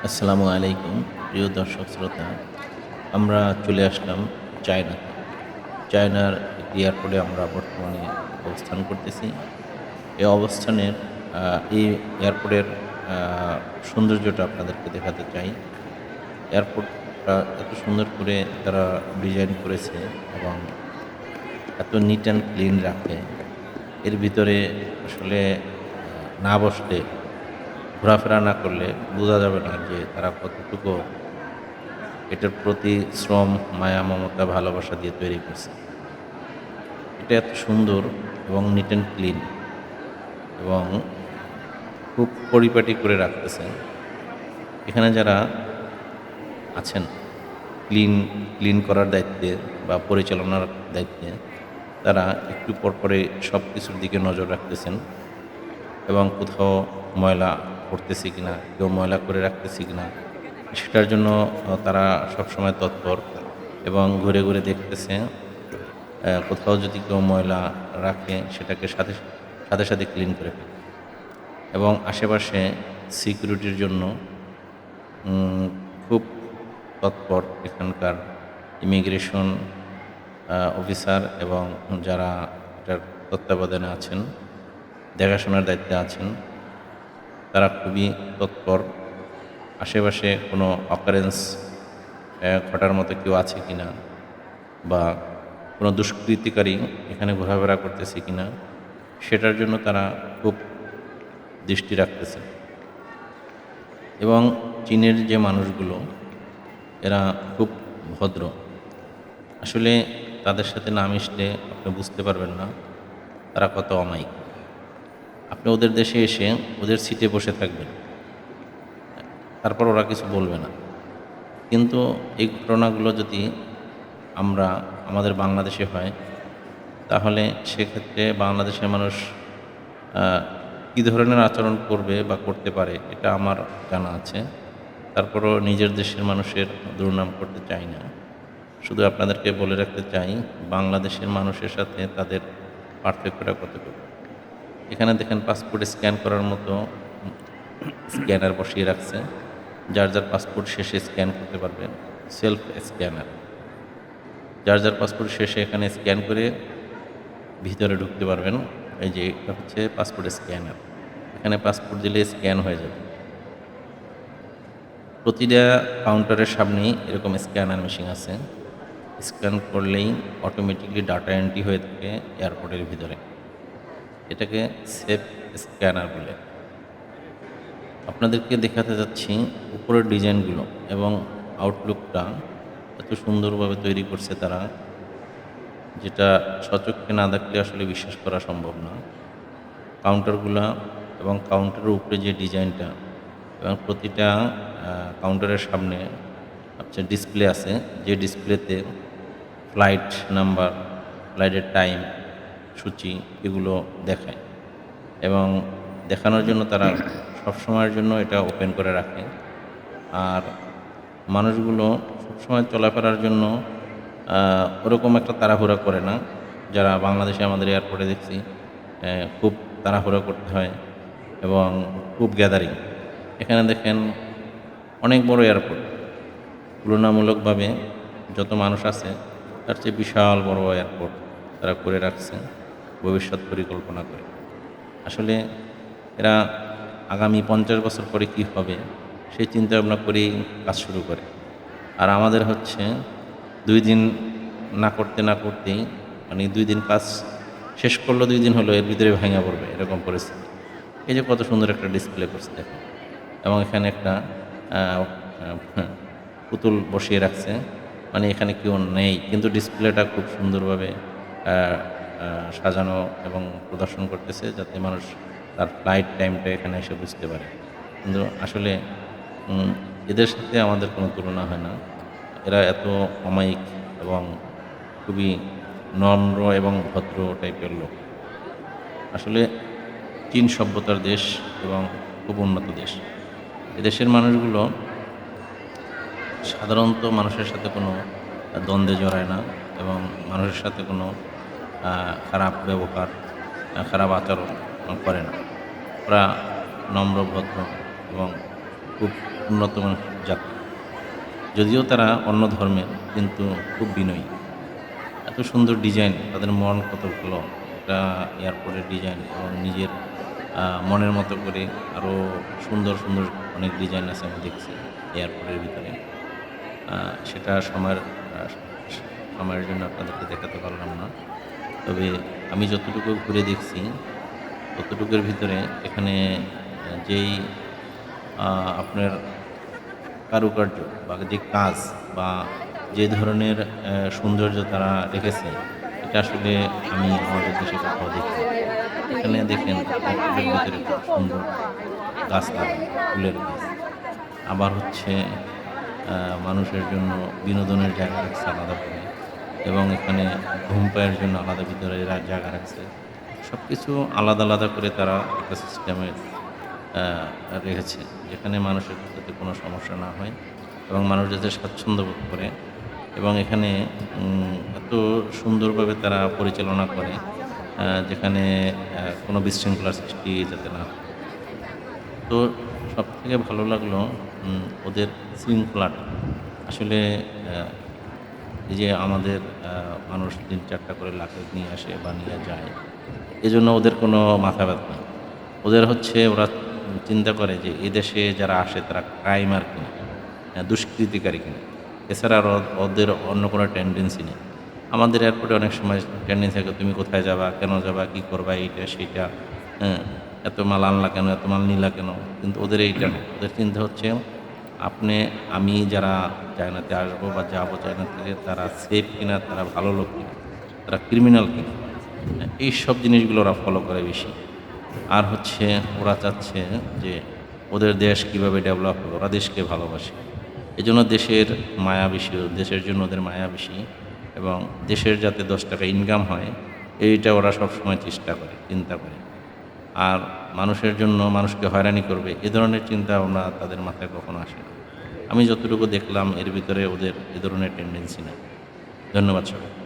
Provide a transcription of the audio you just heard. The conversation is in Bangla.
আসসালামু আলাইকুম প্রিয় দর্শক শ্রোতা। আমরা চলে আসলাম চায়নাতে। চায়নার একটি এয়ারপোর্টে আমরা বর্তমানে অবস্থান করতেছি। এই অবস্থানের এই এয়ারপোর্টের আ সৌন্দর্যটা আপনাদেরকে দেখাতে চাই। এয়ারপোর্টটা এত সুন্দর করে তারা ডিজাইন করেছে এবং এত নিট অ্যান্ড ক্লিন রাখে। এর ভিতরে আসলে না বসলে, ঘোরাফেরা না করলে বোঝা যাবে না যে তারা কতটুকু এটার প্রতি শ্রম, মায়া, মমতা, ভালোবাসা দিয়ে তৈরি করছে। এটা এত সুন্দর এবং নিট অ্যান্ড ক্লিন এবং খুব পরিপাটি করে রাখতেছেন। এখানে যারা আছেন ক্লিন ক্লিন করার দায়িত্বে বা পরিচালনার দায়িত্বে, তারা একটু পরপরে সব কিছুর দিকে নজর রাখতেছেন এবং কোথাও ময়লা পড়তেছে কিনা, কেউ ময়লা করে রাখতেছে কিনা সেটার জন্য তারা সবসময় তৎপর এবং ঘুরে, ঘুরে দেখতেছে। কোথাও যদি কেউ ময়লা রাখে সেটাকে সাথে ক্লিন করে ফেলে এবং আশেপাশে সিকিউরিটির জন্য উম খুব তৎপর এখানকার ইমিগ্রেশন অফিসার এবং যারা এটার তত্ত্বাবধানে আছেন, দেখাশোনার দায়িত্বে আছেন, তারা খুবই তৎপর। আশেপাশে কোনো অকারেন্স ঘটার মতো কেউ আছে কিনা বা কোনো দুষ্কৃতিকারী এখানে ঘোরাফেরা করতেছে কিনা সেটার জন্য তারা খুব দৃষ্টি রাখতেছে। এবং চীনের যে মানুষগুলো, এরা খুব ভদ্র। আসলে তাদের সাথে না মিশলে আপনি বুঝতে পারবেন না তারা কত অমায়িক। আপনি ওদের দেশে এসে ওদের সিটে বসে থাকবেন, তারপর ওরা কিছু বলবে না। কিন্তু এই ঘটনাগুলো যদি আমরা আমাদের বাংলাদেশে হয়, তাহলে সেক্ষেত্রে বাংলাদেশের মানুষ আ কী ধরনের আচরণ করবে বা করতে পারে এটা আমার জানা আছে। তারপরও নিজের দেশের মানুষের দুর্নাম করতে চাই না। শুধু আপনাদেরকে বলে রাখতে চাই, বাংলাদেশের মানুষের সাথে তাদের পার্থক্যটা কতটুকু। এখানে দেখেন পাসপোর্ট স্ক্যান করার মতো স্ক্যানার বসিয়ে রাখছে। যার, যার পাসপোর্ট শেষে স্ক্যান করতে পারবেন। Self scanner. যার, যার পাসপোর্ট শেষে এখানে স্ক্যান করে ভিতরে ঢুকতে পারবেন। এই যে এটা হচ্ছে পাসপোর্ট স্ক্যানার। এখানে পাসপোর্ট দিলে স্ক্যান হয়ে যাবে। প্রতিটা কাউন্টারের সামনেই এরকম স্ক্যানার মেশিন আছে। স্ক্যান করলেই অটোমেটিকলি ডাটা এন্ট্রি হয়ে থাকে এয়ারপোর্টের ভিতরে। এটাকে সেফ স্ক্যানার বলে। আপনাদেরকে দেখাতে যাচ্ছি উপরের ডিজাইনগুলো এবং আউটলুকটা এত সুন্দরভাবে তৈরি করছে তারা, যেটা স্বচক্ষে না দেখলে আসলে বিশ্বাস করা সম্ভব না। কাউন্টারগুলা এবং কাউন্টারের উপরে যে ডিজাইনটা এবং প্রতিটা কাউন্টারের সামনে আপনার ডিসপ্লে আছে, যে ডিসপ্লেতে ফ্লাইট নাম্বার, ফ্লাইটের টাইম, সূচি এগুলো দেখায় এবং দেখানোর জন্য তারা সবসময়ের জন্য এটা ওপেন করে রাখে। আর মানুষগুলো সবসময় চলাফেরার জন্য ওরকম একটা তাড়াহুড়া করে না। যারা বাংলাদেশে আমাদের এয়ারপোর্টে দেখছি খুব তাড়াহুড়া করতে হয় এবং খুব গ্যাদারিং। এখানে দেখেন অনেক বড় এয়ারপোর্ট। তুলনামূলকভাবে যত মানুষ আছে তার চেয়ে বিশাল বড় এয়ারপোর্ট তারা করে রাখছে ভবিষ্যৎ পরিকল্পনা করে। আসলে এরা আগামী ৫০ বছর পরে কী হবে সেই চিন্তা ভাবনা করেই কাজ শুরু করে। আর আমাদের হচ্ছে ২ দিন না করতে না করতেই, মানে ২ দিন কাজ শেষ করলো, ২ দিন হলো, এর ভিতরে ভেঙে পড়বে এরকম পরিস্থিতি। এই যে কত সুন্দর একটা ডিসপ্লে করছে দেখেন এবং এখানে একটা আ আ পুতুল বসিয়ে রাখছে। মানে এখানে কেউ নেই কিন্তু ডিসপ্লেটা খুব সুন্দরভাবে আ আ সাজানো এবং প্রদর্শন করতেছে যাতে মানুষ তার ফ্লাইট টাইমটা এখানে এসে বুঝতে পারে। কিন্তু আসলে উম এদের সাথে আমাদের কোনো তুলনা হয় না। এরা এত অমায়িক এবং খুবই নম্র এবং ভদ্র টাইপের লোক। আসলে চীন সভ্যতার দেশ এবং খুব উন্নত দেশ। এদেশের মানুষগুলো সাধারণত মানুষের সাথে কোনো দ্বন্দ্বে জড়ায় না এবং মানুষের সাথে কোনো খারাপ ব্যবহার, খারাপ আচরণ করে না। ওরা নম্র, ভদ্র এবং খুব উন্নত মানের জাতি। যদিও তারা অন্য ধর্মের, কিন্তু খুব বিনয়ী। এত সুন্দর ডিজাইন, তাদের মন কত ভালো। একটা এয়ারপোর্টের ডিজাইন এবং নিজের মনের মতো করে আরও সুন্দর, সুন্দর অনেক ডিজাইন আছে আমি দেখছি এয়ারপোর্টের ভিতরে। সেটা আ সময়ের জন্য আপনাদেরকে দেখাতে পারলাম না। তবে আমি যতটুকু ঘুরে দেখছি, ততটুকুর ভিতরে এখানে যেই আপনার কারুকার্য বা যে কাজ বা যে ধরনের সৌন্দর্য তারা রেখেছে, এটা আসলে আমি আমাদের দেশে কোথাও দেখিনি। এখানে দেখেন এয়ারপোর্টের ভিতরে কত সুন্দর গাছ লাগানো, ফুলের গাছ। আবার হচ্ছে মানুষের জন্য বিনোদনের জায়গা রাখছে আলাদা করে এবং এখানে ধূমপানের জন্য আলাদা ভিতরে জায়গা রাখছে। সবকিছু আলাদা, আলাদা করে তারা একটা সিস্টেমে আ রেখেছে, যেখানে মানুষের যাতে কোনো সমস্যা না হয় এবং মানুষ যাতে স্বাচ্ছন্দ্য বোধ করে এবং এখানে এত সুন্দরভাবে তারা পরিচালনা করে যেখানে কোনো বিশৃঙ্খলার সৃষ্টি যাতে না হয়। তো সবথেকে ভালো লাগলো ওদের শৃঙ্খলাটা। আসলে অ্যা এই যে আমাদের মানুষ ৩-৪ টা করে লাকেজ নিয়ে আসে বা নিয়ে যায়। এজন্য ওদের কোনো মাথা ব্যথা নেই। ওদের হচ্ছে ওরা চিন্তা করে যে এদেশে যারা আসে তারা ক্রাইমার কিনা, দুষ্কৃতিকারী কিনা। এছাড়া আর ওদের অন্য কোনো টেনডেন্সি নেই। আমাদের এয়ারপোর্টে অনেক সময় টেনডেন্সি থাকে, তুমি কোথায় যাবা, কেন যাবা, কি করবা, এইটা সেইটা, হ্যাঁ? এত মাল আনলা কেন, এত মাল নিলা কেন? কিন্তু ওদের এইটা না। ওদের চিন্তা হচ্ছে আপনি আমি যারা চায়নাতে আসবো বা যাবো চায়না থেকে তারা সেফ কিনা, তারা ভালো লোক কিনা, তারা ক্রিমিনাল কিনা। এইসব জিনিসগুলো ওরা ফলো করে বেশি। আর হচ্ছে ওরা চাচ্ছে যে ওদের দেশ কিভাবে ডেভেলপ হবে, ওরা দেশকে ভালোবাসে। এজন্য দেশের মায়া বেশি, দেশের জন্য ওদের মায়া বেশি এবং দেশের যাতে ১০ টাকা ইনকাম হয়, এইটা ওরা সবসময় চেষ্টা করে, চিন্তা করে। আর মানুষের জন্য মানুষকে হয়রানি করবে, এ ধরনের চিন্তা ভাবনা তাদের মাথায় কখনো আসে না। আমি যতটুকু দেখলাম এর ভিতরে ওদের এ ধরনের টেনডেন্সি নাই। ধন্যবাদ সবাইকে।